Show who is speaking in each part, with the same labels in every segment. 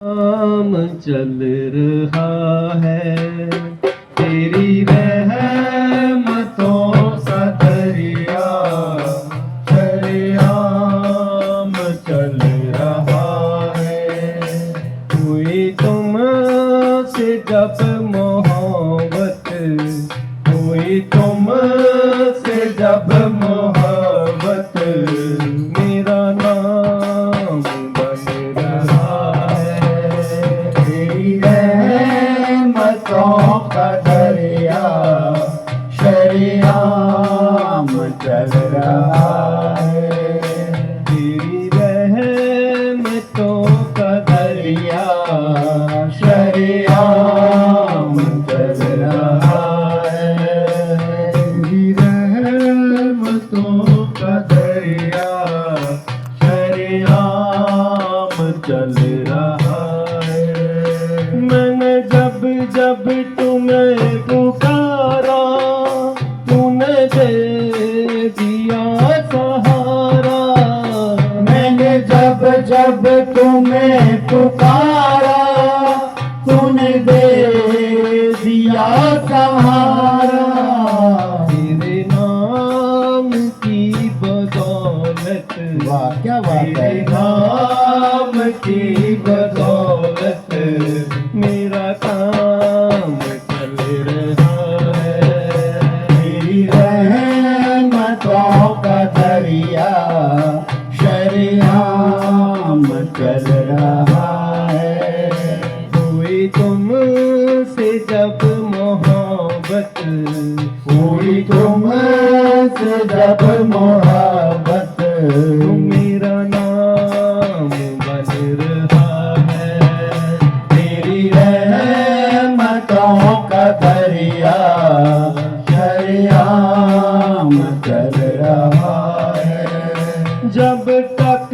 Speaker 1: काम चल रहा है तेरी रहमतों सा दरिया सरेआम चल रहा है। हुई तुमसे जब मोहब्बत हुई तुमसे जब मोहब्बत मेरा नाम बन रहा रहमतों का दरिया शरियाम चल रहा है। तेरी रहमतों का दरिया शरियाम चल रहा है। तेरी रहमतों का दरिया शरियाम चल रहा है। मैंने जब जब तुम्हें पुकारा तूने दे दिया सहारा। मैंने जब जब तुम्हें पुकारा तूने दे दिया सहारा। तेरे नाम की बदौलत वाह क्या बात है। तेरे नाम की बदौलत मेरा काम चल रहा है। तेरी रहमतों का दरिया शरियाम चल रहा है। हुई तुमसे जब मोहब्बत हुई तुमसे जब मोहब्बत मेरा नाम बन रहा है। तेरी रहमतों का दरिया शरियाम चल रहा है। जब तक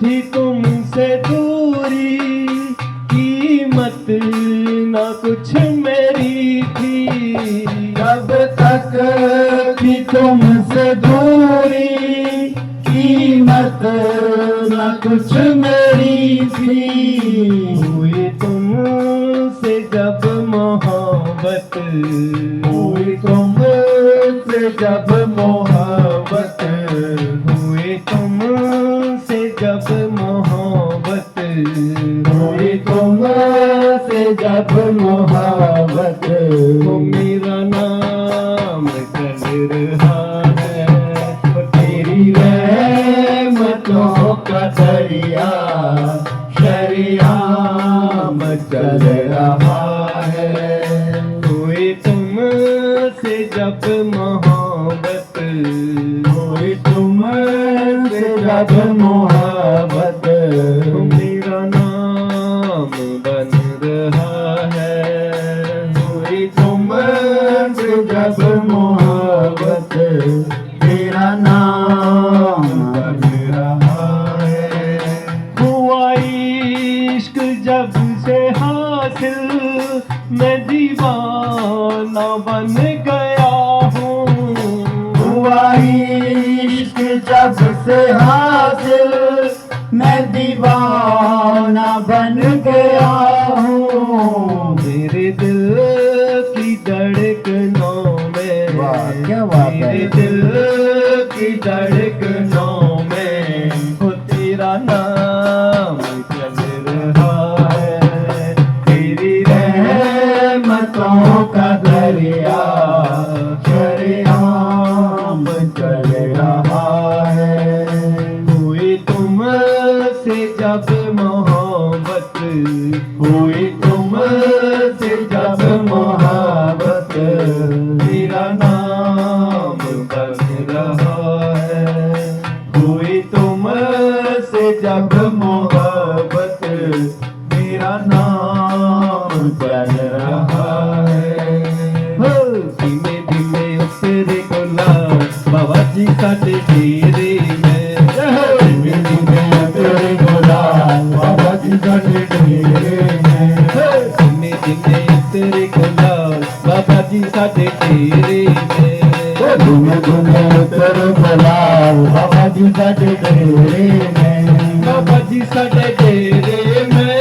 Speaker 1: थी तुमसे दूरी कीमत न कुछ मेरी थी। जब तक थी तुमसे दूरी कीमत न कुछ मेरी थी। हुई तुमसे जब मोहब्बत हुई तुमसे जब मोहब्बत हुई तुमसे जब मोहब्बत हुई तुमसे जब मोहब्बत मेरा नाम चल रहा है। तेरी रहमतों का दरिया शरियाम चल रहा है। हुई तुमसे जब मोहब्बत हुई तुमसे जब मोहब्बत मेरा नाम बन रहा है। हुई तुमसे जब मोहब्बत मेरा नाम बन रहा है। हुआ इश्क जब से हासिल मैं दीवाना बन गया हूँ। हुआ इश्क जब से हासिल मैं दीवाना बन गया हूँ। मेरे दिल की धड़कनों में क्या बात है। मेरे दिल की धड़कनों में वो तेरा नाम चल रहा है। तेरी रहमतों का दरिया शरियाम चल रहा है। हुई तुमसे जब मोहब्बत हुई तुमसे जब मोहब्बत मेरा नाम बन रहा है। हुई तुमसे जब मोहब्बत मेरा नाम चल रहा है। धीमे धीमे उतरे गुलाब बाबा जी साडे डेरे में। धीमे धीमे उतरे गुलाब बाबा जी साडे डेरे में। धीमे धीमे उतरे गुलाब बाबा जी साडे डेरे में। धीमे धीमे उतरे गुलाब बाबा जी साडे डेरे में। बाबा जी साडे डेरे में।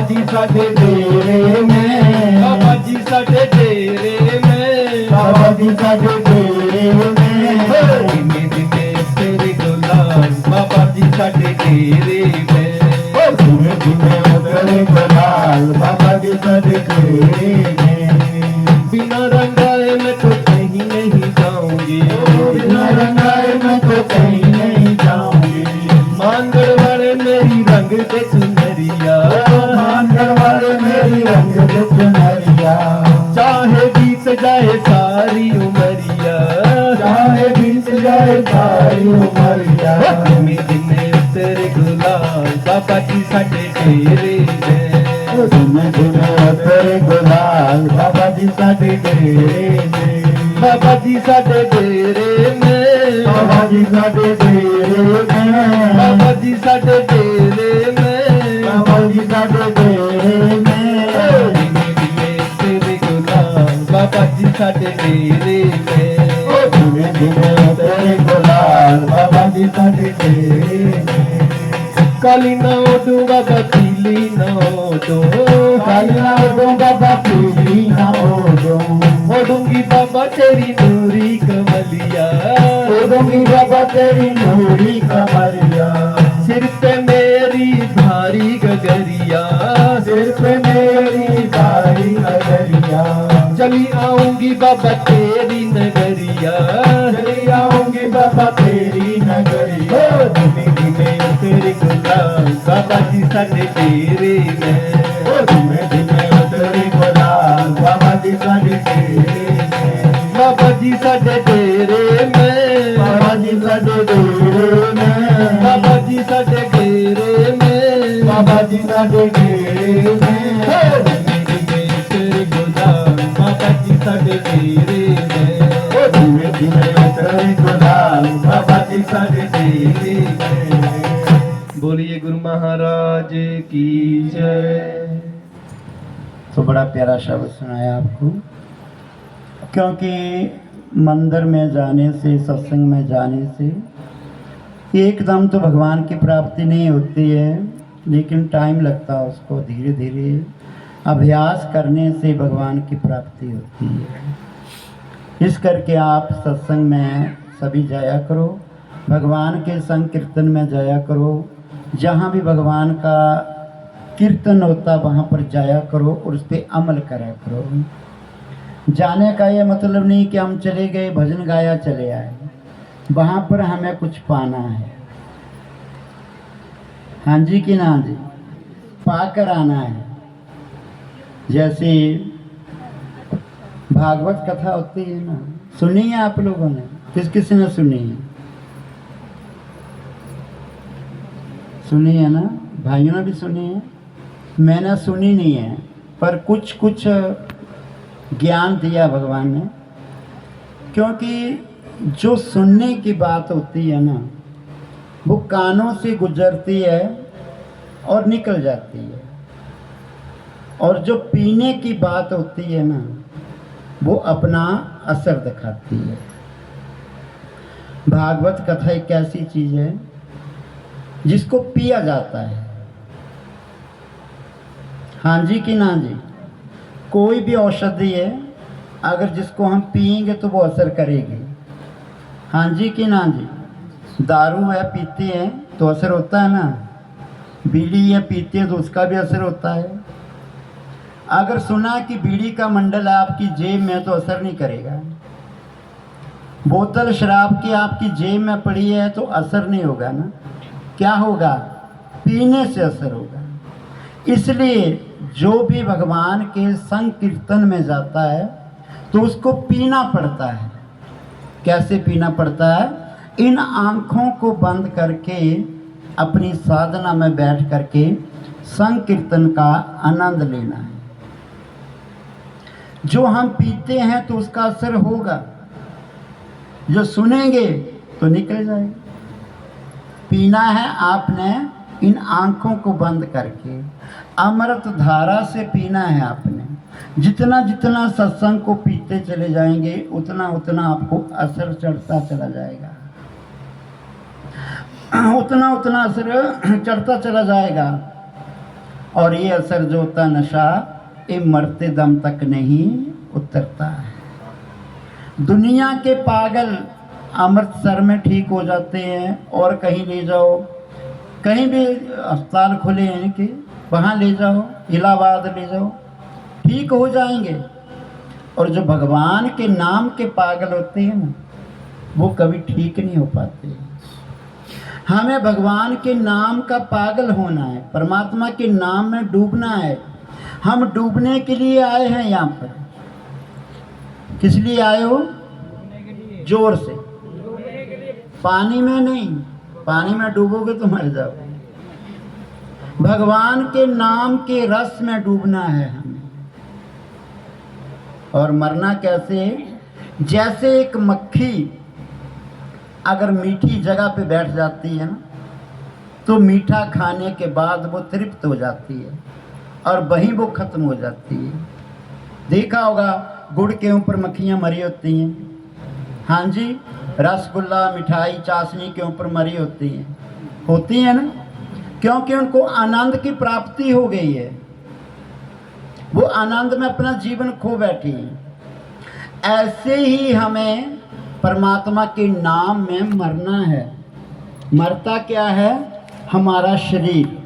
Speaker 1: जी साडे डेरे में, बाबा जी साडे डेरे में, बाबा जी साडे डेरे में, दिने दिने तेरे गुलाम बाबा जी साडे डेरे में, दिने दिने तेरे गुलाम बाबा जी साडे डेरे में। बिना रंगाए मैं तो कहीं नहीं जाऊंगी, बिना रंगाए मैं तो कहीं नहीं जाऊंगी, मांगड़ वाले मेरी रंग दे चुनरिया, मांगड़ वाले मेरी रंग दे चुनरिया, चाहे बीत जाए सारी उमरिया, चाहे बीत जाए सारी उमरिया, दिने दिने तेरे गुलाम बाबा जी साडे डेरे में, दिने दिने तेरे गुलाम बाबा जी साडे डेरे में, बाबा जी साडे डेरे में, बाबा जी साडे डेरे में, बाबा जी साडे डेरे में, बाबा जी साडे डेरे में, दिने दिने तेरे गुलाम बाबा जी साडे डेरे में, दिने दिने तेरे गुलाम बाबा जी साडे डेरे में। काली ना ओडूंगा बकीली ना ओडो, काली ना ओडूंगा बकीली ना ओडो, ओडूंगी बाबा तेरी नूरी कमलिया, ओडूंगी बाबा तेरी नूरी कमलिया, सिर पे मेरी भारी गगरिया, सिर पे मेरी भारी गगरिया, चली आऊंगी बाबा तेरी नगरिया, चली आऊंगी बाबा तेरी नगरिया, दिने दिने तेरे गुलाम बाबा जी साडे डेरे में, दिने दिने तेरे गुलाम बाबा जी साडे डेरे में, बाबा जी साडे डेरे में, बाबा जी साडे डेरे में, बाबा जी साडे डेरे में, बाबा जी साडे डेरे में, दिने दिने तेरे गुलाम बाबा जी साडे डेरे में, दिने दिने तेरे गुलाम बाबा जी साडे डेरे में। बोलिए गुरु महाराज की जय।
Speaker 2: तो बड़ा प्यारा शब्द सुनाया आपको, क्योंकि मंदिर में जाने से, सत्संग में जाने से एकदम तो भगवान की प्राप्ति नहीं होती है, लेकिन टाइम लगता है उसको, धीरे धीरे अभ्यास करने से भगवान की प्राप्ति होती है। इस करके आप सत्संग में सभी जाया करो, भगवान के संकीर्तन में जाया करो, जहाँ भी भगवान का कीर्तन होता वहाँ पर जाया करो और उस पर अमल करा करो। जाने का ये मतलब नहीं कि हम चले गए भजन गाया चले आए, वहाँ पर हमें कुछ पाना है। हाँ जी कि ना जी, पाकर आना है। जैसे भागवत कथा होती है ना, सुनी है आप लोगों ने? किस किसी ने सुनी है? सुनी है ना? भाइयों ने भी सुनी है? मैंने सुनी नहीं है, पर कुछ कुछ ज्ञान दिया भगवान ने। क्योंकि जो सुनने की बात होती है ना, वो कानों से गुजरती है और निकल जाती है, और जो पीने की बात होती है ना, वो अपना असर दिखाती है। भागवत कथा एक ऐसी चीज़ है जिसको पिया जाता है। हाँ जी कि ना जी? कोई भी औषधि है, अगर जिसको हम पिएंगे तो वो असर करेगी। हाँ जी कि ना जी? दारू है, पीते हैं तो असर होता है ना, बीड़ी है पीते हैं तो उसका भी असर होता है। अगर सुना कि बीड़ी का मंडल आपकी जेब में तो असर नहीं करेगा, बोतल शराब की आपकी जेब में पड़ी है तो असर नहीं होगा ना, क्या होगा? पीने से असर होगा। इसलिए जो भी भगवान के संकीर्तन में जाता है तो उसको पीना पड़ता है। कैसे पीना पड़ता है? इन आँखों को बंद करके अपनी साधना में बैठ करके संकीर्तन का आनंद लेना है। जो हम पीते हैं तो उसका असर होगा, जो सुनेंगे तो निकल जाएगा। पीना है आपने इन आँखों को बंद करके, अमृत धारा से पीना है आपने। जितना जितना सत्संग को पीते चले जाएंगे उतना उतना आपको असर चढ़ता चला जाएगा, उतना उतना असर चढ़ता चला जाएगा। और ये असर जो होता नशा, ये मरते दम तक नहीं उतरता है। दुनिया के पागल अमृतसर में ठीक हो जाते हैं, और कहीं ले जाओ, कहीं भी अस्पताल खुले हैं कि वहाँ ले जाओ, इलाहाबाद ले जाओ, ठीक हो जाएंगे। और जो भगवान के नाम के पागल होते हैं ना, वो कभी ठीक नहीं हो पाते। हमें भगवान के नाम का पागल होना है, परमात्मा के नाम में डूबना है। हम डूबने के लिए आए हैं यहाँ पर। किस लिए आए हो? जोर से। पानी में नहीं, पानी में डूबोगे तो मर जाओगे। भगवान के नाम के रस में डूबना है हमें। और मरना कैसे? जैसे एक मक्खी अगर मीठी जगह पे बैठ जाती है ना, तो मीठा खाने के बाद वो तृप्त हो जाती है और वहीं वो खत्म हो जाती है। देखा होगा गुड़ के ऊपर मक्खियाँ मरी होती हैं, हाँ जी, रसगुल्ला, मिठाई, चाशनी के ऊपर मरी होती हैं ना, क्योंकि उनको आनंद की प्राप्ति हो गई है, वो आनंद में अपना जीवन खो बैठी हैं। ऐसे ही हमें परमात्मा के नाम में मरना है। मरता क्या है? हमारा शरीर।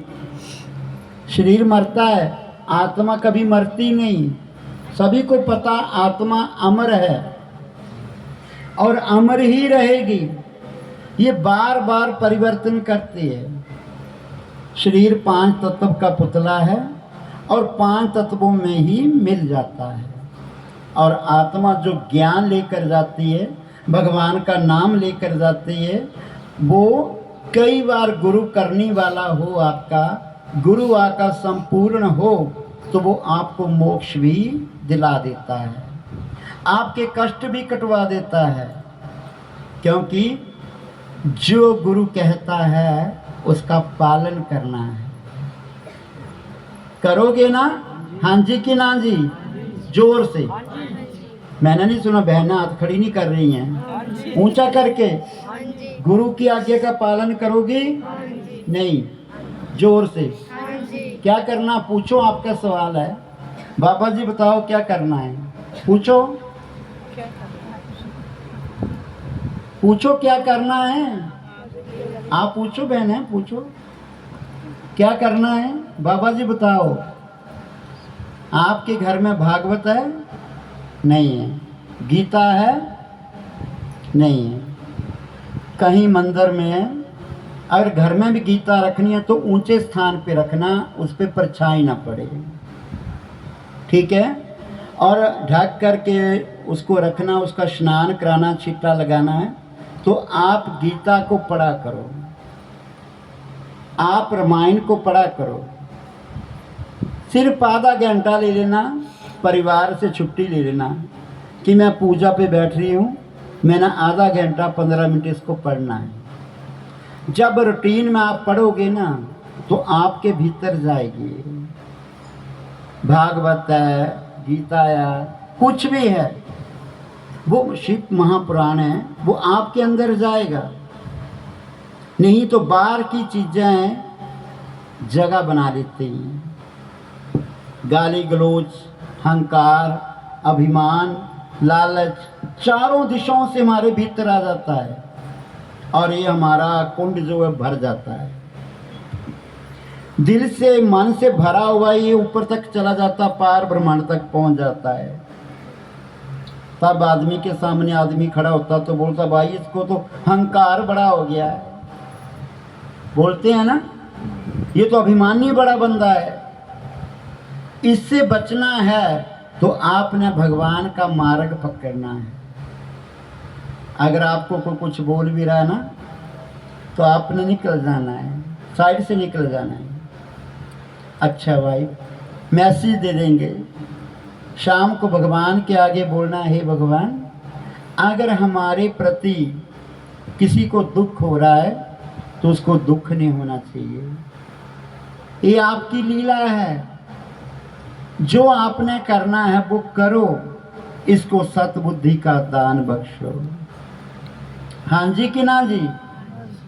Speaker 2: शरीर मरता है, आत्मा कभी मरती नहीं। सभी को पता आत्मा अमर है और अमर ही रहेगी। ये बार बार परिवर्तन करती है। शरीर 5 तत्व का पुतला है और 5 तत्वों में ही मिल जाता है। और आत्मा जो ज्ञान लेकर जाती है, भगवान का नाम लेकर जाती है, वो कई बार गुरु करने वाला हो, आपका गुरु आका संपूर्ण हो, तो वो आपको मोक्ष भी दिला देता है, आपके कष्ट भी कटवा देता है। क्योंकि जो गुरु कहता है उसका पालन करना है। करोगे ना? हाँ जी कि ना जी? जोर से। मैंने नहीं सुना, बहनें हाथ खड़ी नहीं कर रही हैं, ऊंचा करके। गुरु की आज्ञा का पालन करोगी? नहीं, जोर से। क्या करना? पूछो, आपका सवाल है। बाबा जी बताओ क्या करना है? पूछो, पूछो क्या करना है? आप पूछो बहनें, पूछो क्या करना है? बाबा जी बताओ। आपके घर में भागवत है? नहीं है। गीता है? नहीं है। कहीं मंदिर में है? अगर घर में भी गीता रखनी है तो ऊंचे स्थान पे रखना, उस पे परछाई ना पड़े, ठीक है? और ढक करके उसको रखना, उसका स्नान कराना, छिट्टा लगाना है। तो आप गीता को पढ़ा करो, आप रामायण को पढ़ा करो। सिर्फ आधा घंटा ले लेना, परिवार से छुट्टी ले लेना कि मैं पूजा पे बैठ रही हूँ, मैंने आधा घंटा 15 मिनट इसको पढ़ना है। जब रूटीन में आप पढ़ोगे ना, तो आपके भीतर जाएगी। भागवत है, गीता है, कुछ भी है, वो शिव महापुराण है, वो आपके अंदर जाएगा। नहीं तो बाहर की चीज़ें जगह बना लेती हैं। गाली गलौज, अहंकार, अभिमान, लालच, चारों दिशाओं से हमारे भीतर आ जाता है और ये हमारा कुंड जो है भर जाता है। दिल से, मन से भरा हुआ ये ऊपर तक चला जाता, पार ब्रह्मांड तक पहुंच जाता है। तब आदमी के सामने आदमी खड़ा होता तो बोलता, भाई इसको तो अहंकार बड़ा हो गया है। बोलते हैं ना, ये तो अभिमानी बड़ा बंदा है। इससे बचना है तो आपने भगवान का मार्ग पकड़ना है। अगर आपको कोई कुछ बोल भी रहा है ना, तो आपने निकल जाना है, साइड से निकल जाना है। अच्छा भाई, मैसेज दे देंगे शाम को, भगवान के आगे बोलना है, हे भगवान, अगर हमारे प्रति किसी को दुख हो रहा है तो उसको दुख नहीं होना चाहिए। ये आपकी लीला है, जो आपने करना है वो करो, इसको सतबुद्धि का दान बख्शो। हाँ जी कि ना जी?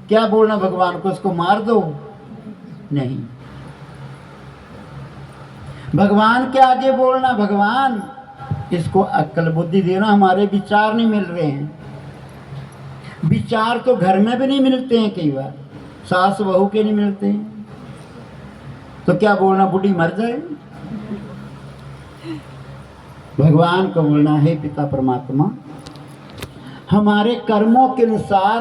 Speaker 2: क्या बोलना भगवान को? उसको मार दो? नहीं, भगवान के आगे बोलना, भगवान इसको अक्ल बुद्धि देना, हमारे विचार नहीं मिल रहे हैं। विचार तो घर में भी नहीं मिलते हैं, कई बार सास बहू के नहीं मिलते हैं, तो क्या बोलना, बुढ़ी मर जाए। भगवान को बोलना है पिता परमात्मा हमारे कर्मों के अनुसार